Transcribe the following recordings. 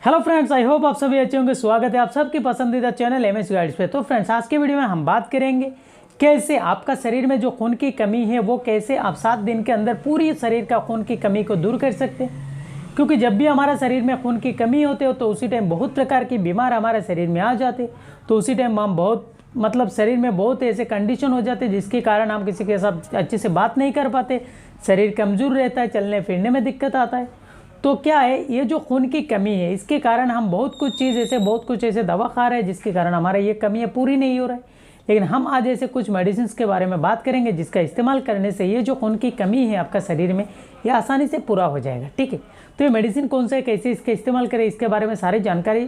Hello friends, I hope आप सभी अच्छे होंगे। स्वागत है आप सबकी पसंदीदा चैनल एमएस गाइड्स पे। तो फ्रेंड्स, आज के वीडियो में हम बात करेंगे कैसे आपका शरीर में जो खून की कमी है वो कैसे आप 7 दिन के अंदर पूरी शरीर का खून की कमी को दूर कर सकते हैं। क्योंकि जब भी हमारा शरीर में खून की कमी होती हो तो उसी टाइम बहुत प्रकार की बीमार हमारे शरीर में आ जाते, तो उसी टाइम हम बहुत शरीर में बहुत ऐसे कंडीशन हो जाते जिसके कारण हम किसी के साथ अच्छे से बात नहीं कर पाते, शरीर कमज़ोर रहता है, चलने फिरने में दिक्कत आता है। तो क्या है, ये जो खून की कमी है इसके कारण हम बहुत कुछ ऐसे दवा खा रहे हैं जिसके कारण हमारा ये कमी पूरी नहीं हो रहा है। लेकिन हम आज ऐसे कुछ मेडिसिन के बारे में बात करेंगे जिसका इस्तेमाल करने से ये जो खून की कमी है आपका शरीर में ये आसानी से पूरा हो जाएगा। ठीक है, तो ये मेडिसिन कौन सा है, कैसे इसका इस्तेमाल करें, इसके बारे में सारी जानकारी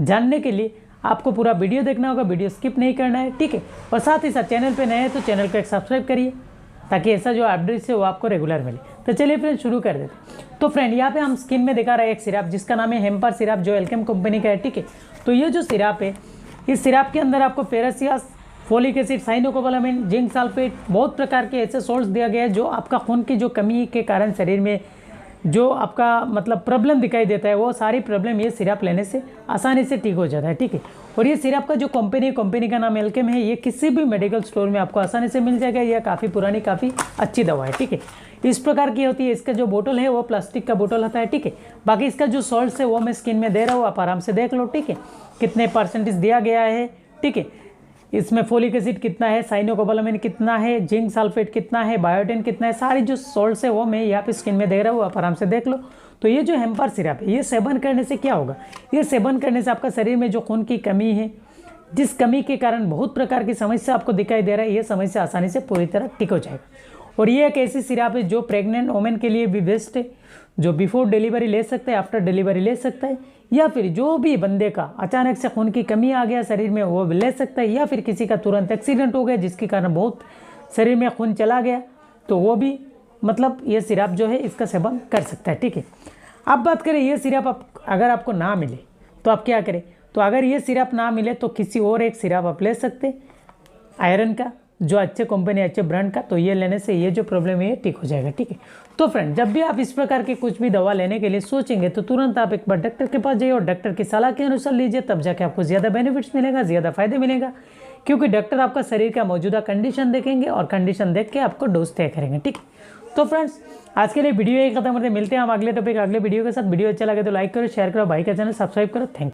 जानने के लिए आपको पूरा वीडियो देखना होगा, वीडियो स्किप नहीं करना है। ठीक है, और साथ ही साथ चैनल पर नए हैं तो चैनल को एक सब्सक्राइब करिए ताकि ऐसा जो अपडेट्स है वो आपको रेगुलर मिले। तो चलिए फ्रेंड शुरू कर देते। तो फ्रेंड, यहाँ पे हम स्किन में दिखा रहे हैं एक सिरप जिसका नाम है हेम्पर सिरप, जो एल्केम कंपनी का है। ठीक है, तो ये जो सिरप है इस सिरप के अंदर आपको फेरसियास, folic acid, cyanocobalamin, zinc sulphate, बहुत प्रकार के ऐसे सोल्ट्स दिया गया है जो आपका खून की जो कमी के कारण शरीर में जो आपका प्रॉब्लम दिखाई देता है वो सारी प्रॉब्लम ये सिरप लेने से आसानी से ठीक हो जाता है। ठीक है, और ये सिरप का जो कंपनी का नाम एल्केम है, ये किसी भी मेडिकल स्टोर में आपको आसानी से मिल जाएगा। यह काफ़ी पुरानी, काफ़ी अच्छी दवा है। ठीक है, इस प्रकार की होती है। इसका जो बोतल है वो प्लास्टिक का बोतल होता है। ठीक है, बाकी इसका जो सॉल्ट्स है वो मैं स्किन में दे रहा हूँ, आप आराम से देख लो। ठीक है, कितने परसेंटेज दिया गया है। ठीक है, इसमें फोलिक एसिड कितना है, साइनोकोबालामिन कितना है, जिंक सल्फेट कितना है, बायोटिन कितना है, सारी जो सॉल्ट्स है वो मैं यहाँ पे स्किन में दे रहा हूँ, आप आराम से देख लो। तो ये जो हेम्पर सिरप है ये सेवन करने से क्या होगा, ये सेवन करने से आपका शरीर में जो खून की कमी है, जिस कमी के कारण बहुत प्रकार की समस्या आपको दिखाई दे रहा है, ये समस्या आसानी से पूरी तरह ठीक हो जाएगा। और ये एक ऐसी सिरप है जो प्रेग्नेंट वोमेन के लिए भी बेस्ट है, जो बिफोर डिलीवरी ले सकता है, आफ्टर डिलीवरी ले सकता है, या फिर जो भी बंदे का अचानक से खून की कमी आ गया शरीर में वो भी ले सकता है, या फिर किसी का तुरंत एक्सीडेंट हो गया जिसके कारण बहुत शरीर में खून चला गया तो वो भी ये सिरप जो है इसका सेवन कर सकता है। ठीक है, अब बात करें ये सिरप अगर आपको ना मिले तो आप क्या करें। तो अगर ये सिरप ना मिले तो किसी और एक सिरप आप ले सकते आयरन का, जो अच्छे कंपनी, अच्छे ब्रांड का, तो ये लेने से ये जो प्रॉब्लम है ये ठीक हो जाएगा। ठीक है, तो फ्रेंड, जब भी आप इस प्रकार की कुछ भी दवा लेने के लिए सोचेंगे तो तुरंत आप एक बार डॉक्टर के पास जाइए और डॉक्टर की सलाह के अनुसार लीजिए, तब जाके आपको ज़्यादा बेनिफिट्स मिलेगा, ज़्यादा फायदे मिलेगा। क्योंकि डॉक्टर आपका शरीर का मौजूदा कंडीशन देखेंगे और कंडीशन देख के आपको डोज तय करेंगे। ठीक है, तो फ्रेंड्स आज के लिए वीडियो यही खत्म करते हैं, मिलते हैं हम अगले टॉपिक अगले वीडियो के साथ। वीडियो अच्छा लगे तो लाइक करो, शेयर करो, भाई का चैनल सब्सक्राइब करो। Thank you.